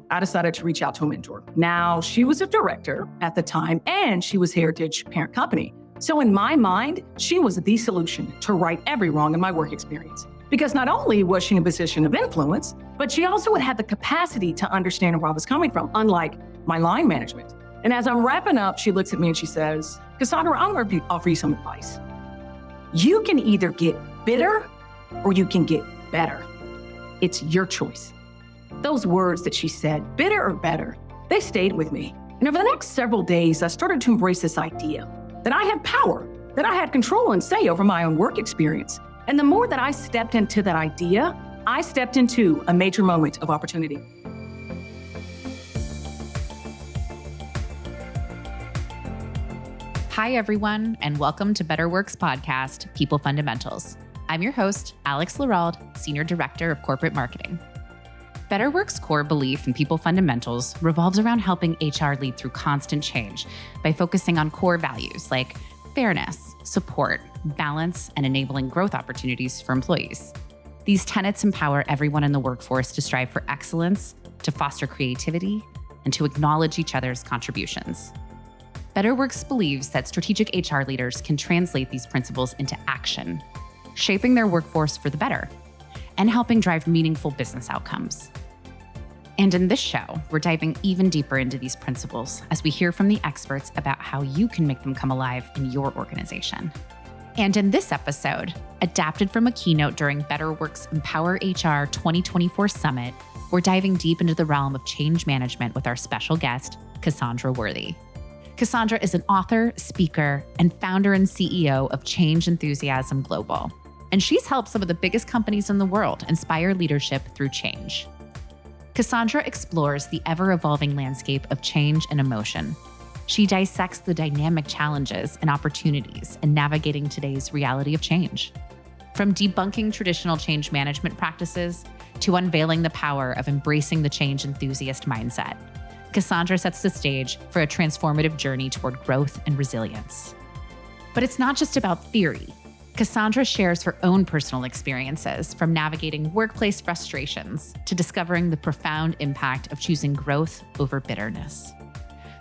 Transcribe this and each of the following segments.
I decided to reach out to a mentor. Now, she was a director at the time, and she was Heritage parent company. So in my mind, she was the solution to right every wrong in my work experience. Because not only was she in a position of influence, but she also would have the capacity to understand where I was coming from, unlike my line management. And as I'm wrapping up, she looks at me and she says, Cassandra, I'm going to offer you some advice. You can either get bitter or you can get better. It's your choice. Those words that she said, bitter or better, they stayed with me. And over the next several days, I started to embrace this idea that I had power, that I had control and say over my own work experience. And the more that I stepped into that idea, I stepped into a major moment of opportunity. Hi, everyone, and welcome to Better Works podcast, People Fundamentals. I'm your host, Alex Lerald, Senior Director of Corporate Marketing. Better Works' core belief in people fundamentals revolves around helping HR lead through constant change by focusing on core values like fairness, support, balance, and enabling growth opportunities for employees. These tenets empower everyone in the workforce to strive for excellence, to foster creativity, and to acknowledge each other's contributions. Better Works believes that strategic HR leaders can translate these principles into action, shaping their workforce for the better, and helping drive meaningful business outcomes. And in this show, we're diving even deeper into these principles as we hear from the experts about how you can make them come alive in your organization. And in this episode, adapted from a keynote during Better Works Empower HR 2024 Summit, we're diving deep into the realm of change management with our special guest, Cassandra Worthy. Cassandra is an author, speaker, and founder and CEO of Change Enthusiasm Global. And she's helped some of the biggest companies in the world inspire leadership through change. Cassandra explores the ever-evolving landscape of change and emotion. She dissects the dynamic challenges and opportunities in navigating today's reality of change. From debunking traditional change management practices to unveiling the power of embracing the change enthusiast mindset, Cassandra sets the stage for a transformative journey toward growth and resilience. But it's not just about theory. Cassandra shares her own personal experiences, from navigating workplace frustrations to discovering the profound impact of choosing growth over bitterness.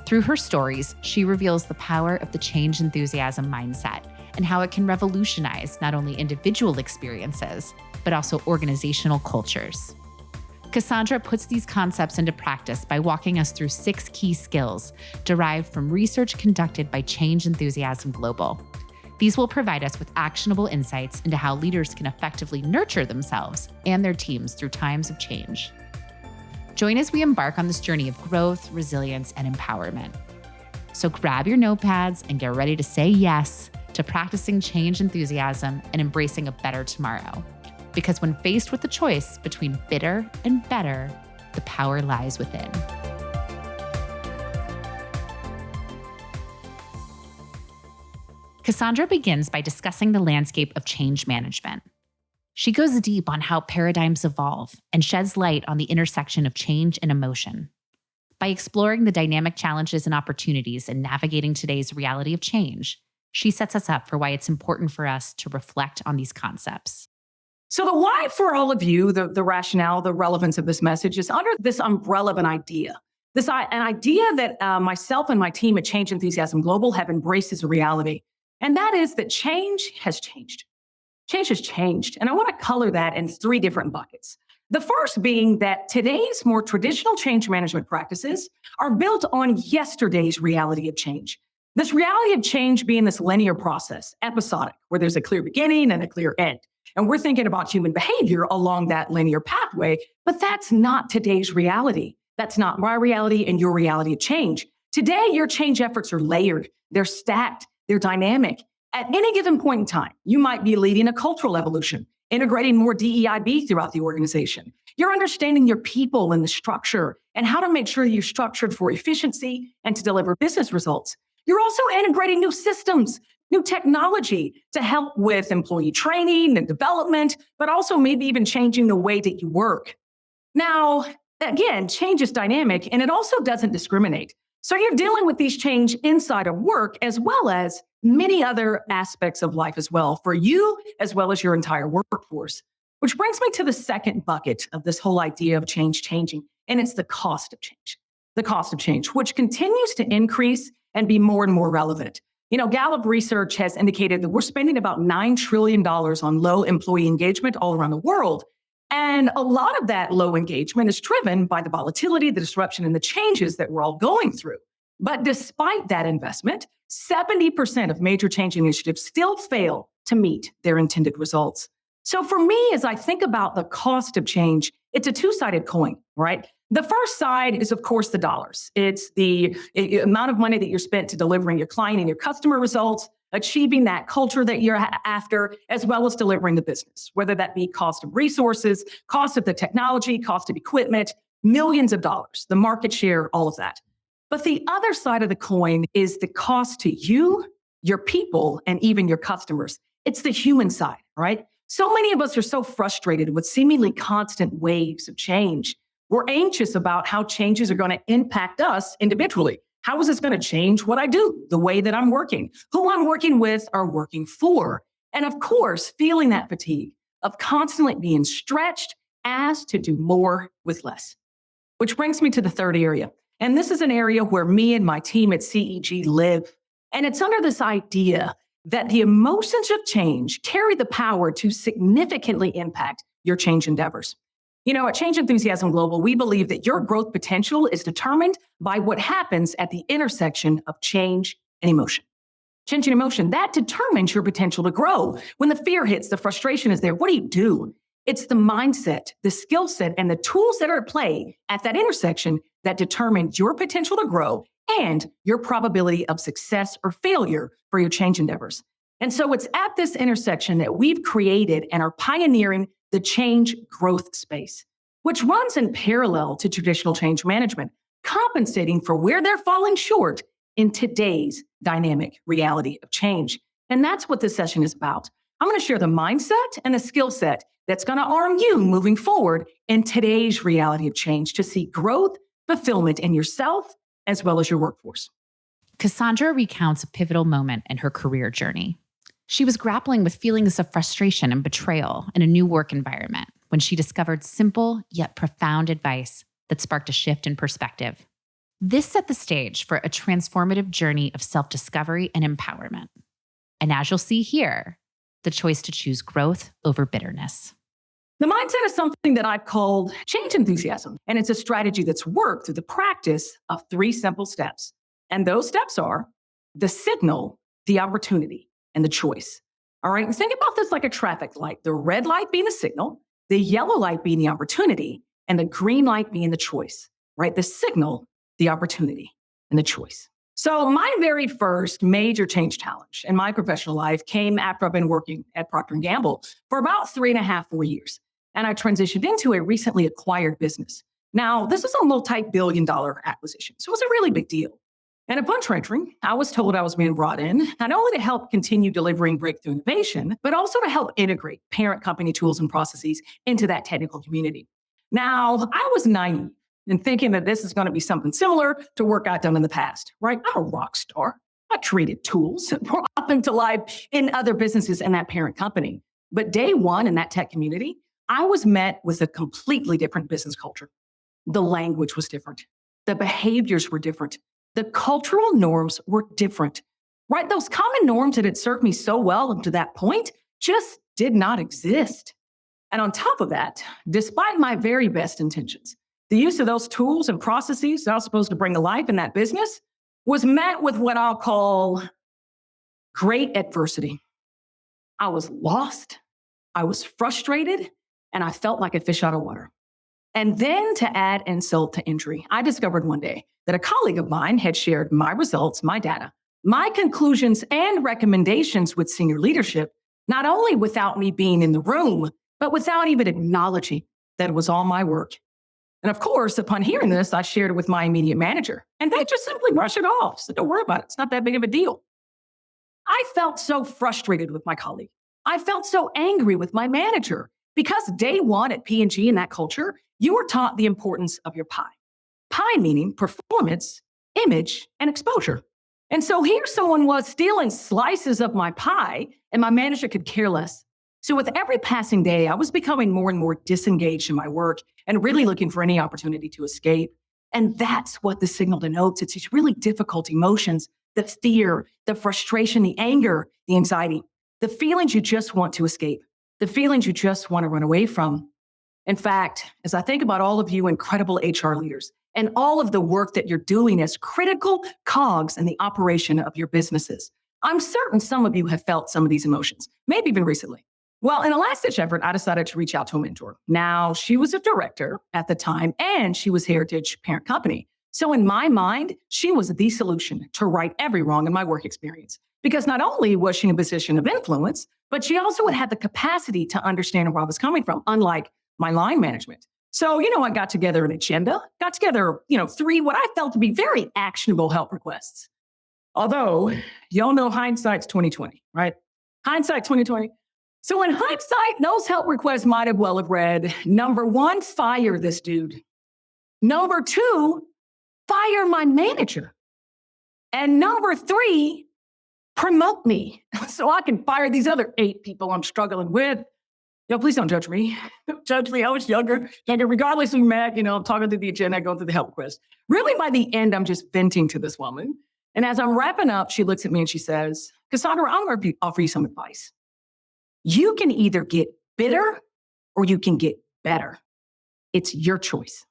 Through her stories, she reveals the power of the change enthusiasm mindset and how it can revolutionize not only individual experiences, but also organizational cultures. Cassandra puts these concepts into practice by walking us through 6 key skills derived from research conducted by Change Enthusiasm Global. These will provide us with actionable insights into how leaders can effectively nurture themselves and their teams through times of change. Join as we embark on this journey of growth, resilience, and empowerment. So grab your notepads and get ready to say yes to practicing change enthusiasm and embracing a better tomorrow. Because when faced with the choice between bitter and better, the power lies within. Cassandra begins by discussing the landscape of change management. She goes deep on how paradigms evolve and sheds light on the intersection of change and emotion. By exploring the dynamic challenges and opportunities in navigating today's reality of change, she sets us up for why it's important for us to reflect on these concepts. So the why for all of you, the rationale, the relevance of this message is under this umbrella of an idea. An idea that myself and my team at Change Enthusiasm Global have embraced as a reality. And that is that change has changed. Change has changed. And I want to color that in 3 different buckets. The first being that today's more traditional change management practices are built on yesterday's reality of change. This reality of change being this linear process, episodic, where there's a clear beginning and a clear end. And we're thinking about human behavior along that linear pathway, but that's not today's reality. That's not my reality and your reality of change. Today, your change efforts are layered. They're stacked. They're dynamic. At any given point in time, you might be leading a cultural evolution, integrating more DEIB throughout the organization. You're understanding your people and the structure and how to make sure you're structured for efficiency and to deliver business results. You're also integrating new systems, new technology to help with employee training and development, but also maybe even changing the way that you work. Now, again, change is dynamic and it also doesn't discriminate. So you're dealing with these change inside of work as well as many other aspects of life as well for you as well as your entire workforce. Which brings me to the second bucket of this whole idea of change changing. and it's the cost of change. The cost of change, which continues to increase and be more and more relevant. Gallup research has indicated that we're spending about $9 trillion on low employee engagement all around the world. And a lot of that low engagement is driven by the volatility, the disruption, and the changes that we're all going through. But despite that investment, 70% of major change initiatives still fail to meet their intended results. So for me, as I think about the cost of change, it's a two-sided coin, right? The first side is, of course, the dollars. It's the amount of money that you're spent to delivering your client and your customer results, achieving that culture that you're after, as well as delivering the business, whether that be cost of resources, cost of the technology, cost of equipment, millions of dollars, the market share, all of that. But the other side of the coin is the cost to you, your people, and even your customers. It's the human side, right? So many of us are so frustrated with seemingly constant waves of change. We're anxious about how changes are going to impact us individually. How is this going to change what I do, the way that I'm working, who I'm working with or working for? And of course, feeling that fatigue of constantly being stretched, asked to do more with less. Which brings me to the third area. And this is an area where me and my team at CEG live. And it's under this idea that the emotions of change carry the power to significantly impact your change endeavors. At Change Enthusiasm Global, we believe that your growth potential is determined by what happens at the intersection of change and emotion. Change and emotion, that determines your potential to grow. When the fear hits, the frustration is there. What do? It's the mindset, the skill set, and the tools that are at play at that intersection that determine your potential to grow and your probability of success or failure for your change endeavors. And so it's at this intersection that we've created and are pioneering the change growth space, which runs in parallel to traditional change management, compensating for where they're falling short in today's dynamic reality of change. And that's what this session is about. I'm going to share the mindset and the skill set that's going to arm you moving forward in today's reality of change to see growth, fulfillment in yourself, as well as your workforce. Cassandra recounts a pivotal moment in her career journey. She was grappling with feelings of frustration and betrayal in a new work environment when she discovered simple yet profound advice that sparked a shift in perspective. This set the stage for a transformative journey of self-discovery and empowerment. And as you'll see here, the choice to choose growth over bitterness. The mindset is something that I've called change enthusiasm, and it's a strategy that's worked through the practice of 3 simple steps. And those steps are the signal, the opportunity, and the choice. All right, think about this like a traffic light, the red light being the signal, the yellow light being the opportunity, and the green light being the choice, right? The signal, the opportunity, and the choice. So my very first major change challenge in my professional life came after I've been working at Procter & Gamble for about 3.5, 4 years. And I transitioned into a recently acquired business. Now, this is a multi-billion-dollar acquisition, so it was a really big deal. And upon entering, I was told I was being brought in not only to help continue delivering breakthrough innovation, but also to help integrate parent company tools and processes into that technical community. Now, I was naive in thinking that this is going to be something similar to work I'd done in the past, right? I'm a rock star. I created tools and brought them to life in other businesses in that parent company. But day one in that tech community, I was met with a completely different business culture. The language was different. The behaviors were different. The cultural norms were different, right? Those common norms that had served me so well up to that point just did not exist. And on top of that, despite my very best intentions, the use of those tools and processes that I was supposed to bring to life in that business was met with what I'll call great adversity. I was lost, I was frustrated, and I felt like a fish out of water. And then to add insult to injury, I discovered one day that a colleague of mine had shared my results, my data, my conclusions and recommendations with senior leadership, not only without me being in the room, but without even acknowledging that it was all my work. And of course, upon hearing this, I shared it with my immediate manager, and they just simply brushed it off. So don't worry about it. It's not that big of a deal. I felt so frustrated with my colleague. I felt so angry with my manager because day one at P&G in that culture, you were taught the importance of your pie. Pie meaning performance, image, and exposure. And so here someone was stealing slices of my pie, and my manager could care less. So with every passing day, I was becoming more and more disengaged in my work and really looking for any opportunity to escape. And that's what the signal denotes. It's these really difficult emotions, the fear, the frustration, the anger, the anxiety, the feelings you just want to escape, the feelings you just want to run away from. In fact, as I think about all of you incredible HR leaders and all of the work that you're doing as critical cogs in the operation of your businesses, I'm certain some of you have felt some of these emotions, maybe even recently. Well, in a last-ditch effort, I decided to reach out to a mentor. Now, she was a director at the time, and she was Heritage parent company. So in my mind, she was the solution to right every wrong in my work experience. Because not only was she in a position of influence, but she also would have the capacity to understand where I was coming from, unlike my line management. So, I got together an agenda, got together, 3 what I felt to be very actionable help requests. Although, y'all know hindsight's 2020, right? Hindsight 2020. So in hindsight, those help requests might have well have read, number 1, fire this dude. Number 2, fire my manager. And number 3, promote me so I can fire these other 8 people I'm struggling with. Please don't judge me. Don't judge me. I was younger. Regardless of mad, I'm talking through the agenda, going through the help request. Really, by the end, I'm just venting to this woman. And as I'm wrapping up, she looks at me and she says, Cassandra, I'm going to offer you some advice. You can either get bitter or you can get better. It's your choice.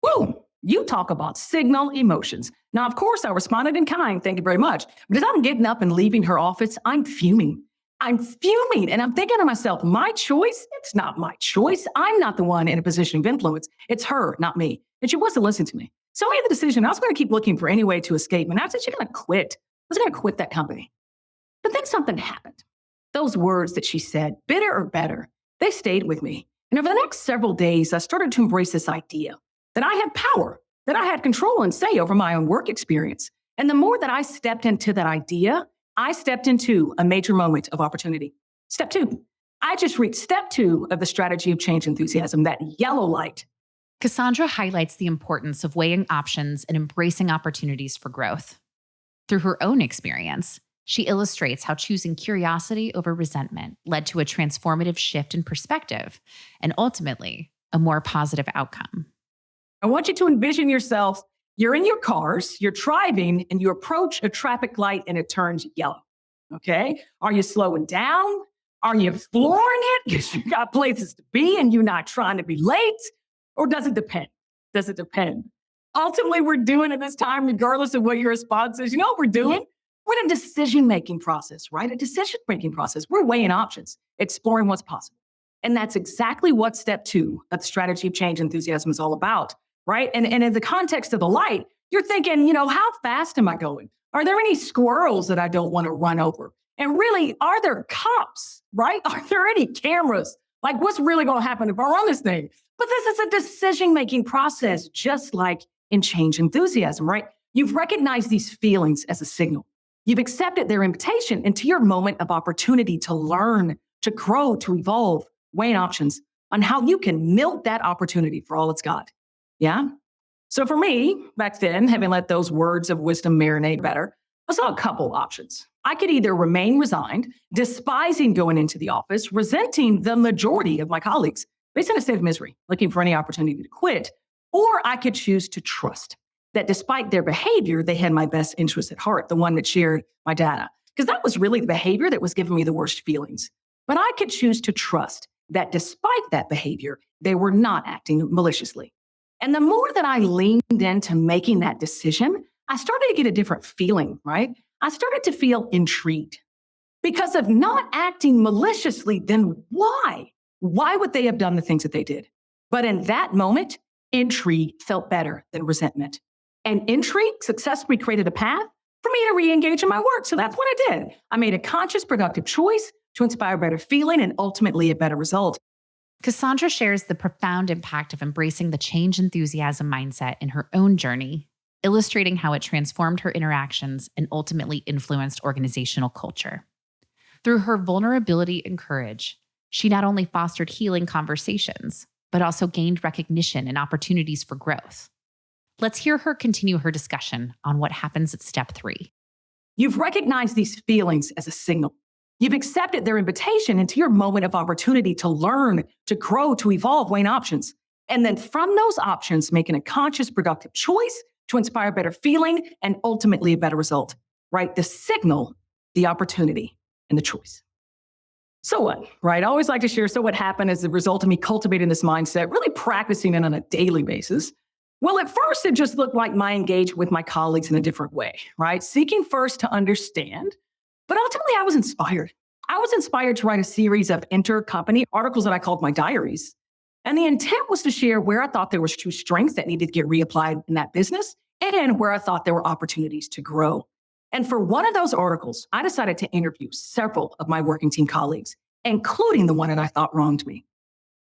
Woo! You talk about signal emotions. Now, of course, I responded in kind, thank you very much. But as I'm getting up and leaving her office, I'm fuming. And I'm thinking to myself, my choice? It's not my choice. I'm not the one in a position of influence. It's her, not me. And she wasn't listening to me. So I made the decision. I was going to keep looking for any way to escape. And I said, she's going to quit. I was going to quit that company. But then something happened. Those words that she said, bitter or better, they stayed with me. And over the next several days, I started to embrace this idea that I had power, that I had control and say over my own work experience. And the more that I stepped into that idea, I stepped into a major moment of opportunity. Step 2, I just reached step 2 of the strategy of change enthusiasm, that yellow light. Cassandra highlights the importance of weighing options and embracing opportunities for growth. Through her own experience, she illustrates how choosing curiosity over resentment led to a transformative shift in perspective and ultimately a more positive outcome. I want you to envision yourself. You're in your cars, you're driving, and you approach a traffic light and it turns yellow. Okay? Are you slowing down? Are you flooring it because you got places to be and you're not trying to be late? Or does it depend? Does it depend? Ultimately, we're doing it this time, regardless of what your response is. You know what we're doing? We're in a decision-making process, right? A decision-making process. We're weighing options, exploring what's possible. And that's exactly what step 2 of the strategy of change enthusiasm is all about, right? And in the context of the light, you're thinking, how fast am I going? Are there any squirrels that I don't want to run over? And really, are there cops, right? Are there any cameras? Like, what's really going to happen if I run this thing? But this is a decision-making process, just like in change enthusiasm, right? You've recognized these feelings as a signal. You've accepted their invitation into your moment of opportunity to learn, to grow, to evolve, weighing options on how you can milk that opportunity for all it's got. Yeah? So for me, back then, having let those words of wisdom marinate better, I saw a couple options. I could either remain resigned, despising going into the office, resenting the majority of my colleagues, based on a state of misery, looking for any opportunity to quit, or I could choose to trust that despite their behavior, they had my best interest at heart, the one that shared my data. Because that was really the behavior that was giving me the worst feelings. But I could choose to trust that despite that behavior, they were not acting maliciously. And the more that I leaned into making that decision, I started to get a different feeling, right? I started to feel intrigued. Because of not acting maliciously, then why? Why would they have done the things that they did? But in that moment, intrigue felt better than resentment. And intrigue successfully created a path for me to re-engage in my work. So that's what I did. I made a conscious, productive choice to inspire a better feeling and ultimately a better result. Cassandra shares the profound impact of embracing the change enthusiasm mindset in her own journey, illustrating how it transformed her interactions and ultimately influenced organizational culture. Through her vulnerability and courage, she not only fostered healing conversations, but also gained recognition and opportunities for growth. Let's hear her continue her discussion on what happens at step 3. You've recognized these feelings as a signal. You've accepted their invitation into your moment of opportunity to learn, to grow, to evolve, weighing options. And then from those options, making a conscious, productive choice to inspire better feeling and ultimately a better result, right? The signal, the opportunity, and the choice. So what, right? I always like to share, so what happened as a result of me cultivating this mindset, really practicing it on a daily basis. Well, at first, it just looked like my engagement with my colleagues in a different way, right? Seeking first to understand, but ultimately I was inspired. I was inspired to write a series of inter-company articles that I called my diaries. And the intent was to share where I thought there was true strength that needed to get reapplied in that business and where I thought there were opportunities to grow. And for one of those articles, I decided to interview several of my working team colleagues, including the one that I thought wronged me.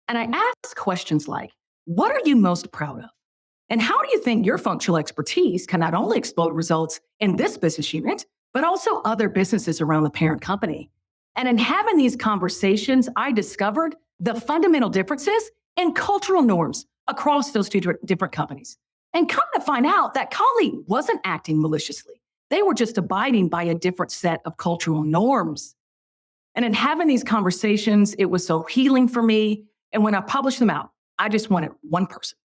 And I asked questions like, what are you most proud of? And how do you think your functional expertise can not only explode results in this business unit, but also other businesses around the parent company? And in having these conversations, I discovered the fundamental differences in cultural norms across those two different companies. And come to find out, that colleague wasn't acting maliciously. They were just abiding by a different set of cultural norms. And in having these conversations, it was so healing for me. And when I published them out, I just wanted one person.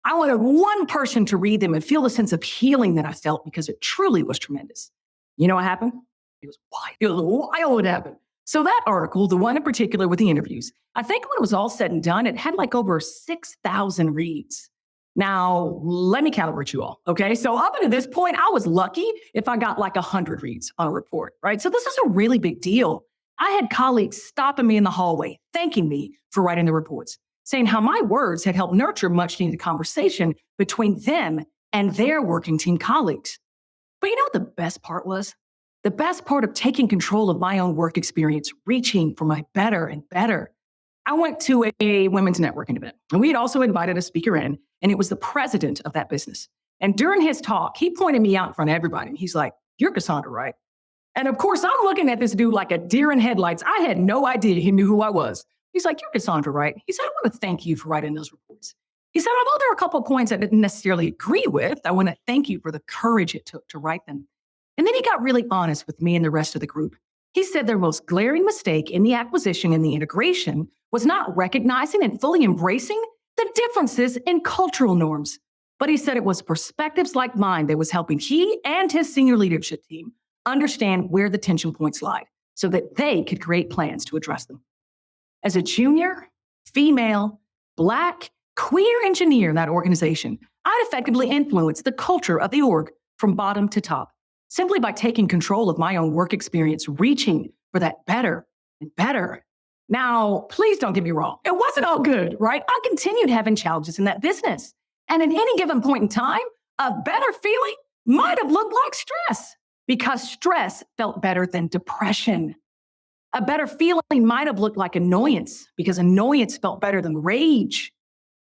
I wanted one person to read them and feel the sense of healing that I felt, because it truly was tremendous. You know what happened? It was wild. It was wild what happened. So that article, the one in particular with the interviews, I think when it was all said and done, it had like over 6,000 reads. Now, let me calibrate you all, okay? So up until this point, I was lucky if I got like 100 reads on a report, right? So this is a really big deal. I had colleagues stopping me in the hallway, thanking me for writing the reports, saying how my words had helped nurture much needed conversation between them and their working team colleagues. But you know what the best part was? The best part of taking control of my own work experience, reaching for my better and better. I went to a women's networking event, and we had also invited a speaker in, and it was the president of that business. And during his talk, he pointed me out in front of everybody. And he's like, "You're Cassandra, right?" And of course, I'm looking at this dude like a deer in headlights. I had no idea he knew who I was. He's like, "You're Cassandra, right?" He said, "I want to thank you for writing those reports." He said, "Although there are a couple of points I didn't necessarily agree with, I want to thank you for the courage it took to write them." And then he got really honest with me and the rest of the group. He said their most glaring mistake in the acquisition and the integration was not recognizing and fully embracing the differences in cultural norms. But he said it was perspectives like mine that was helping he and his senior leadership team understand where the tension points lied so that they could create plans to address them. As a junior, female, Black, queer engineer in that organization, I'd effectively influenced the culture of the org from bottom to top, simply by taking control of my own work experience, reaching for that better and better. Now, please don't get me wrong. It wasn't all good, right? I continued having challenges in that business. And at any given point in time, a better feeling might have looked like stress, because stress felt better than depression. A better feeling might have looked like annoyance, because annoyance felt better than rage.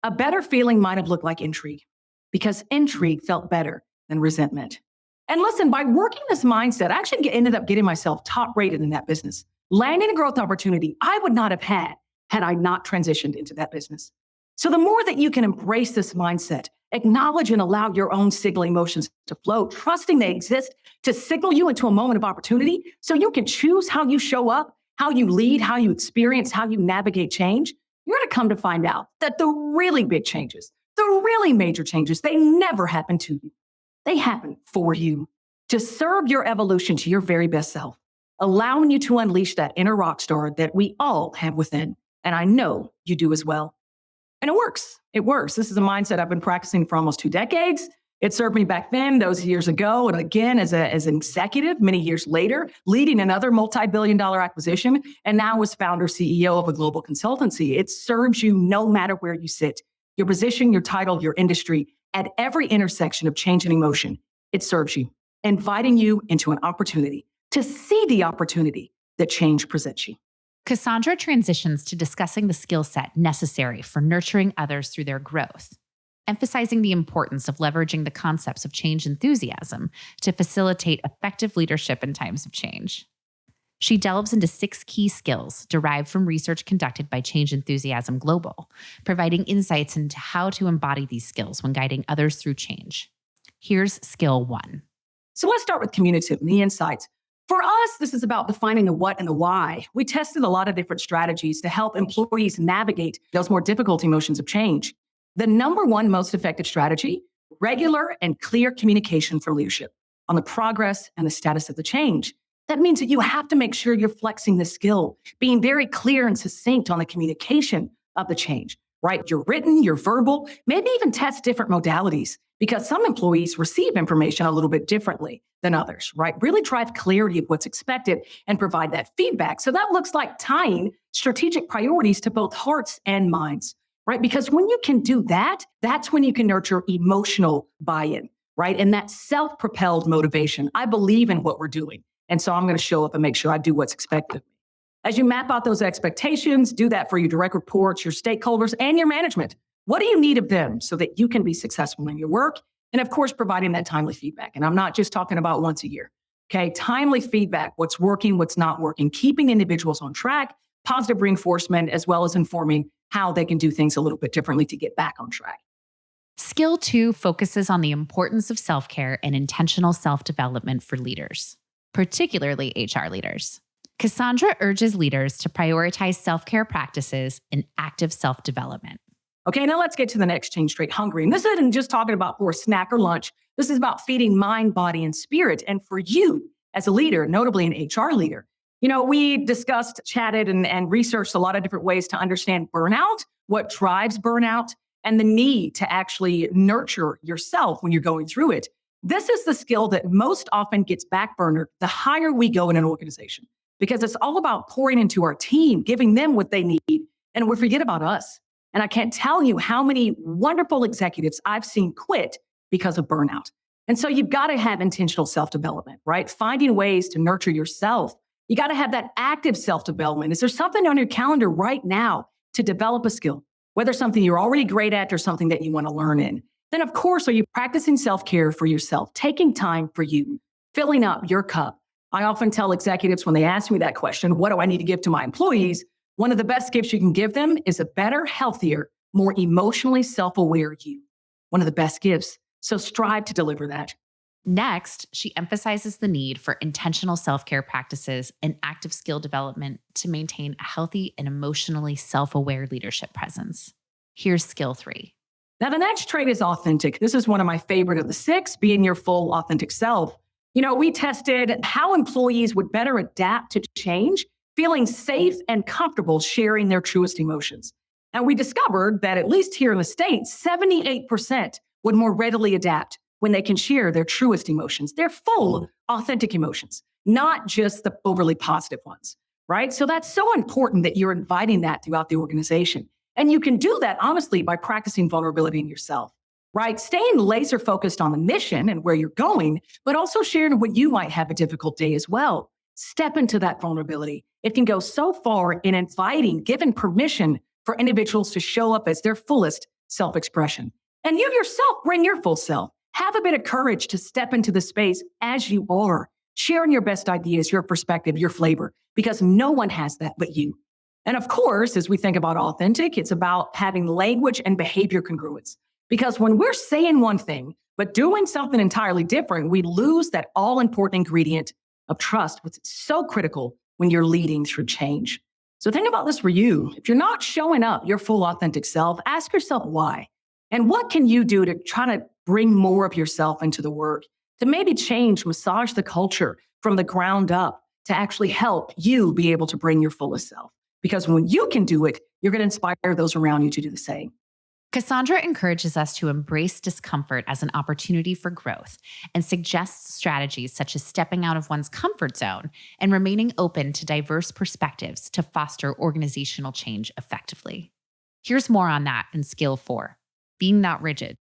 A better feeling might have looked like intrigue, because intrigue felt better than resentment. And listen, by working this mindset, I actually ended up getting myself top rated in that business, landing a growth opportunity I would not have had I not transitioned into that business. So the more that you can embrace this mindset, acknowledge and allow your own signal emotions to flow, trusting they exist to signal you into a moment of opportunity so you can choose how you show up, how you lead, how you experience, how you navigate change, you're going to come to find out that the really big changes, the really major changes, they never happen to you. They happen for you to serve your evolution to your very best self, allowing you to unleash that inner rock star that we all have within. And I know you do as well. And it works. It works. This is a mindset I've been practicing for almost 2 decades. It served me back then, those years ago, and again as an executive many years later, leading another multi-billion-dollar acquisition, and now as founder CEO of a global consultancy. It serves you no matter where you sit, your position, your title, your industry, at every intersection of change and emotion. It serves you, inviting you into an opportunity to see the opportunity that change presents you. Cassandra transitions to discussing the skill set necessary for nurturing others through their growth, emphasizing the importance of leveraging the concepts of change enthusiasm to facilitate effective leadership in times of change. She delves into 6 key skills derived from research conducted by Change Enthusiasm Global, providing insights into how to embody these skills when guiding others through change. Here's skill 1. So let's start with communicative and the insights. For us, this is about defining the what and the why. We tested a lot of different strategies to help employees navigate those more difficult emotions of change. The number one most effective strategy, regular and clear communication for leadership on the progress and the status of the change. That means that you have to make sure you're flexing the skill, being very clear and succinct on the communication of the change, right? Your written, your verbal, maybe even test different modalities because some employees receive information a little bit differently than others, right? Really drive clarity of what's expected and provide that feedback. So that looks like tying strategic priorities to both hearts and minds, right? Because when you can do that, that's when you can nurture emotional buy-in, right? And that self-propelled motivation. I believe in what we're doing. And so I'm going to show up and make sure I do what's expected of me. As you map out those expectations, do that for your direct reports, your stakeholders, and your management. What do you need of them so that you can be successful in your work? And of course, providing that timely feedback. And I'm not just talking about once a year. Okay, timely feedback, what's working, what's not working, keeping individuals on track, positive reinforcement, as well as informing how they can do things a little bit differently to get back on track. Skill 2 focuses on the importance of self-care and intentional self-development for leaders, particularly HR leaders. Cassandra urges leaders to prioritize self-care practices and active self-development. Okay, now let's get to the next change trait, hungry. And this isn't just talking about for a snack or lunch. This is about feeding mind, body, and spirit. And for you as a leader, notably an HR leader, we discussed, chatted, and researched a lot of different ways to understand burnout, what drives burnout, and the need to actually nurture yourself when you're going through it. This is the skill that most often gets backburnered the higher we go in an organization, because it's all about pouring into our team, giving them what they need, and we forget about us. And I can't tell you how many wonderful executives I've seen quit because of burnout. And so you've got to have intentional self-development, right? Finding ways to nurture yourself. You got to have that active self-development. Is there something on your calendar right now to develop a skill, whether something you're already great at or something that you want to learn in? Then, of course, are you practicing self-care for yourself, taking time for you, filling up your cup? I often tell executives when they ask me that question, what do I need to give to my employees? One of the best gifts you can give them is a better, healthier, more emotionally self-aware you. One of the best gifts. So strive to deliver that. Next, she emphasizes the need for intentional self-care practices and active skill development to maintain a healthy and emotionally self-aware leadership presence. Here's skill 3. Now, the next trait is authentic. This is one of my favorite of the 6, being your full authentic self. We tested how employees would better adapt to change, feeling safe and comfortable sharing their truest emotions. And we discovered that at least here in the States, 78% would more readily adapt when they can share their truest emotions, their full authentic emotions, not just the overly positive ones, right? So that's so important that you're inviting that throughout the organization. And you can do that, honestly, by practicing vulnerability in yourself, right? Staying laser focused on the mission and where you're going, but also sharing when you might have a difficult day as well. Step into that vulnerability. It can go so far in inviting, giving permission for individuals to show up as their fullest self-expression. And you yourself bring your full self. Have a bit of courage to step into the space as you are, sharing your best ideas, your perspective, your flavor, because no one has that but you. And of course, as we think about authentic, it's about having language and behavior congruence. Because when we're saying one thing, but doing something entirely different, we lose that all-important ingredient of trust, which is so critical when you're leading through change. So think about this for you. If you're not showing up your full authentic self, ask yourself why. And what can you do to try to bring more of yourself into the work, to maybe change, massage the culture from the ground up to actually help you be able to bring your fullest self? Because when you can do it, you're going to inspire those around you to do the same. Cassandra encourages us to embrace discomfort as an opportunity for growth and suggests strategies such as stepping out of one's comfort zone and remaining open to diverse perspectives to foster organizational change effectively. Here's more on that in skill 4, being not rigid.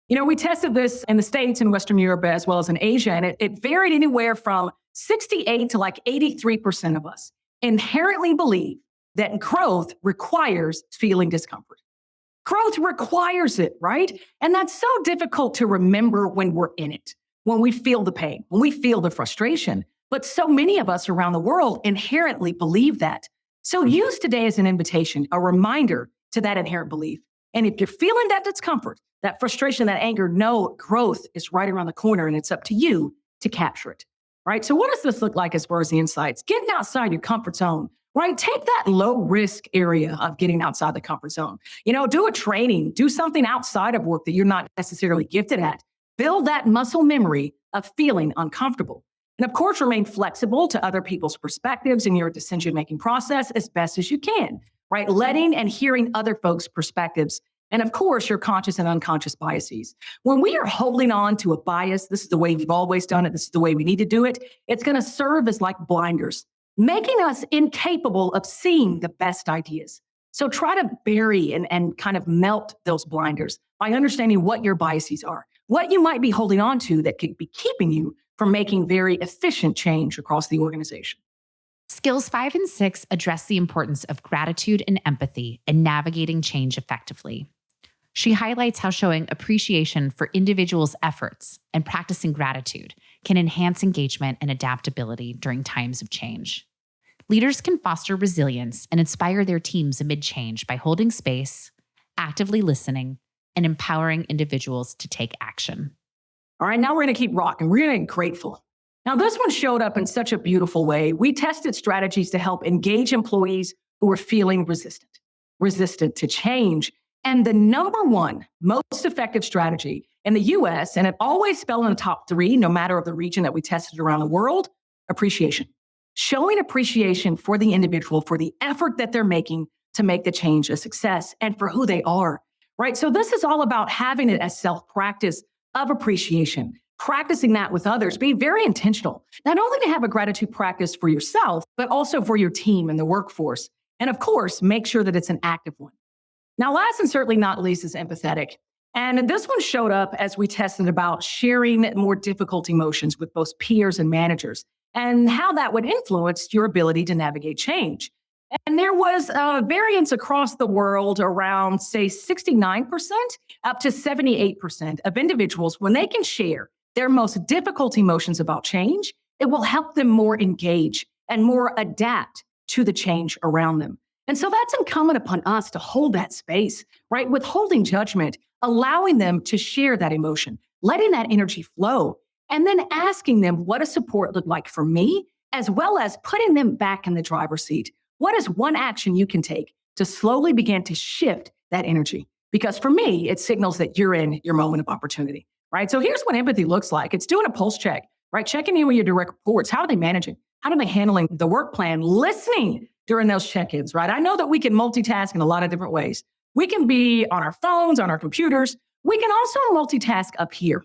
We tested this in the States and Western Europe as well as in Asia, and it varied anywhere from 68 to like 83% of us inherently believe that growth requires feeling discomfort. Growth requires it, right? And that's so difficult to remember when we're in it, when we feel the pain, when we feel the frustration. But so many of us around the world inherently believe that. So use today as an invitation, a reminder to that inherent belief. And if you're feeling that discomfort, that frustration, that anger, know growth is right around the corner and it's up to you to capture it. right? So what does this look like as far as the insights? Getting outside your comfort zone, right? Take that low risk area of getting outside the comfort zone. Do a training, do something outside of work that you're not necessarily gifted at. Build that muscle memory of feeling uncomfortable. And of course, remain flexible to other people's perspectives in your decision-making process as best as you can, right? Letting and hearing other folks' perspectives. And of course, your conscious and unconscious biases. When we are holding on to a bias, this is the way we've always done it, this is the way we need to do it, it's going to serve as like blinders, making us incapable of seeing the best ideas. So try to bury and kind of melt those blinders by understanding what your biases are, what you might be holding on to that could be keeping you from making very efficient change across the organization. Skills 5 and 6 address the importance of gratitude and empathy in navigating change effectively. She highlights how showing appreciation for individuals' efforts and practicing gratitude can enhance engagement and adaptability during times of change. Leaders can foster resilience and inspire their teams amid change by holding space, actively listening, and empowering individuals to take action. All right, now we're going to keep rocking. We're going to get grateful. Now, this one showed up in such a beautiful way. We tested strategies to help engage employees who were feeling resistant to change. And the number one most effective strategy in the US, and it always fell in the top 3, no matter of the region that we tested around the world, appreciation. Showing appreciation for the individual, for the effort that they're making to make the change a success and for who they are, right? So this is all about having it as self-practice of appreciation, practicing that with others, being very intentional, not only to have a gratitude practice for yourself, but also for your team and the workforce. And of course, make sure that it's an active one. Now, last and certainly not least is empathetic. And this one showed up as we tested about sharing more difficult emotions with both peers and managers and how that would influence your ability to navigate change. And there was a variance across the world around, say, 69% up to 78% of individuals, when they can share their most difficult emotions about change, it will help them more engage and more adapt to the change around them. And so that's incumbent upon us to hold that space, right? Withholding judgment, allowing them to share that emotion, letting that energy flow, and then asking them what a support looked like for me, as well as putting them back in the driver's seat. What is one action you can take to slowly begin to shift that energy? Because for me, it signals that you're in your moment of opportunity, right? So here's what empathy looks like. It's doing a pulse check, right? Checking in with your direct reports. How are they managing? How are they handling the work plan? Listening during those check-ins, right? I know that we can multitask in a lot of different ways. We can be on our phones, on our computers. We can also multitask up here.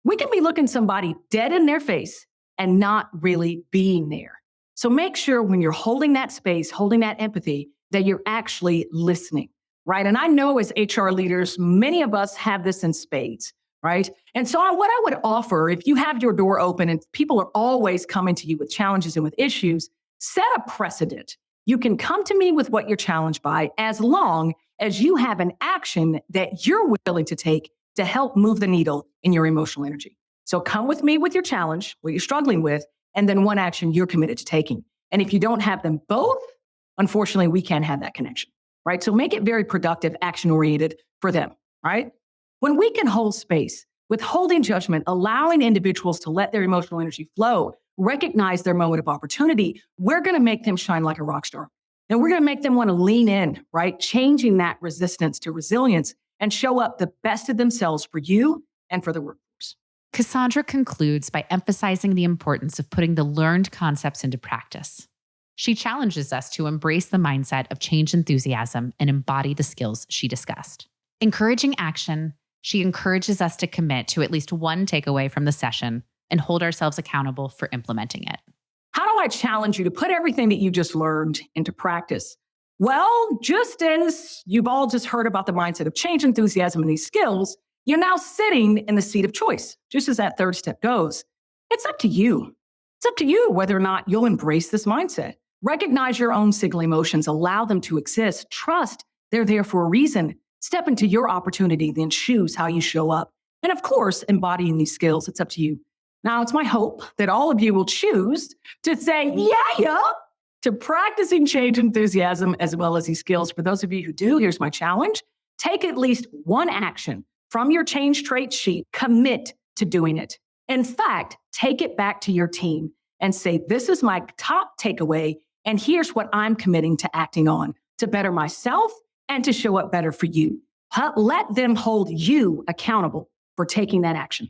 We can be looking somebody dead in their face and not really being there. So make sure when you're holding that space, holding that empathy, that you're actually listening, right? And I know as HR leaders, many of us have this in spades, right? And so what I would offer, if you have your door open and people are always coming to you with challenges and with issues, set a precedent. You can come to me with what you're challenged by as long as you have an action that you're willing to take to help move the needle in your emotional energy. So come with me with your challenge, what you're struggling with, and then one action you're committed to taking. And if you don't have them both, unfortunately, we can't have that connection, right? So make it very productive, action-oriented for them, right? When we can hold space, withholding judgment, allowing individuals to let their emotional energy flow, recognize their moment of opportunity, we're going to make them shine like a rock star. And we're going to make them want to lean in, right? Changing that resistance to resilience and show up the best of themselves for you and for the workforce. Cassandra concludes by emphasizing the importance of putting the learned concepts into practice. She challenges us to embrace the mindset of change enthusiasm and embody the skills she discussed. Encouraging action, she encourages us to commit to at least one takeaway from the session and hold ourselves accountable for implementing it. How do I challenge you to put everything that you just learned into practice? Well, just as you've all just heard about the mindset of change enthusiasm and these skills, you're now sitting in the seat of choice, just as that third step goes. It's up to you. It's up to you whether or not you'll embrace this mindset. Recognize your own signal emotions, allow them to exist, trust they're there for a reason, step into your opportunity, then choose how you show up. And of course, embodying these skills, it's up to you. Now, it's my hope that all of you will choose to say, yeah, to practicing change enthusiasm as well as these skills. For those of you who do, here's my challenge. Take at least one action from your change trait sheet, commit to doing it. In fact, take it back to your team and say, this is my top takeaway, and here's what I'm committing to acting on to better myself and to show up better for you. Let them hold you accountable for taking that action.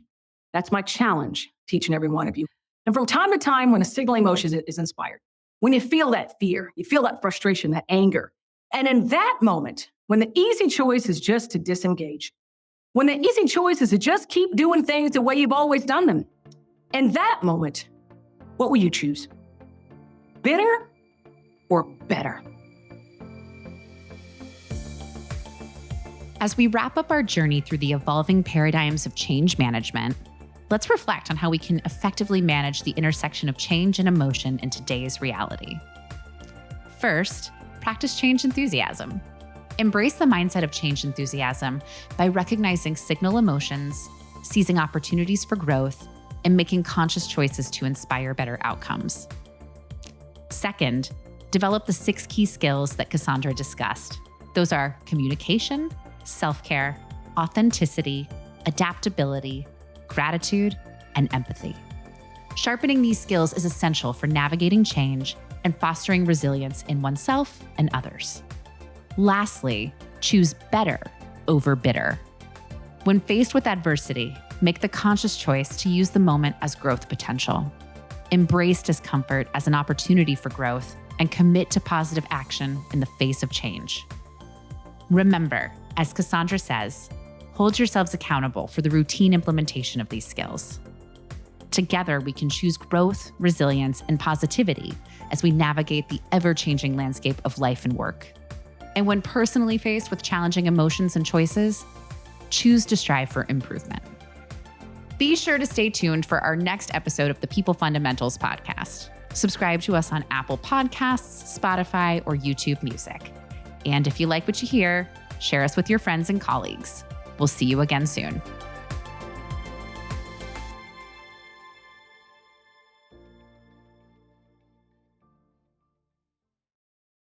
That's my challenge to each and every one of you. And from time to time, when a signal emotion is inspired, when you feel that fear, you feel that frustration, that anger, and in that moment, when the easy choice is just to disengage, when the easy choice is to just keep doing things the way you've always done them, in that moment, what will you choose? Bitter or better? As we wrap up our journey through the evolving paradigms of change management, let's reflect on how we can effectively manage the intersection of change and emotion in today's reality. First, practice change enthusiasm. Embrace the mindset of change enthusiasm by recognizing signal emotions, seizing opportunities for growth, and making conscious choices to inspire better outcomes. Second, develop the 6 key skills that Cassandra discussed. Those are communication, self-care, authenticity, adaptability, gratitude, and empathy. Sharpening these skills is essential for navigating change and fostering resilience in oneself and others. Lastly, choose better over bitter. When faced with adversity, make the conscious choice to use the moment as growth potential. Embrace discomfort as an opportunity for growth and commit to positive action in the face of change. Remember, as Cassandra says, hold yourselves accountable for the routine implementation of these skills. Together, we can choose growth, resilience, and positivity as we navigate the ever-changing landscape of life and work. And when personally faced with challenging emotions and choices, choose to strive for improvement. Be sure to stay tuned for our next episode of the People Fundamentals podcast. Subscribe to us on Apple Podcasts, Spotify, or YouTube Music. And if you like what you hear, share us with your friends and colleagues. We'll see you again soon.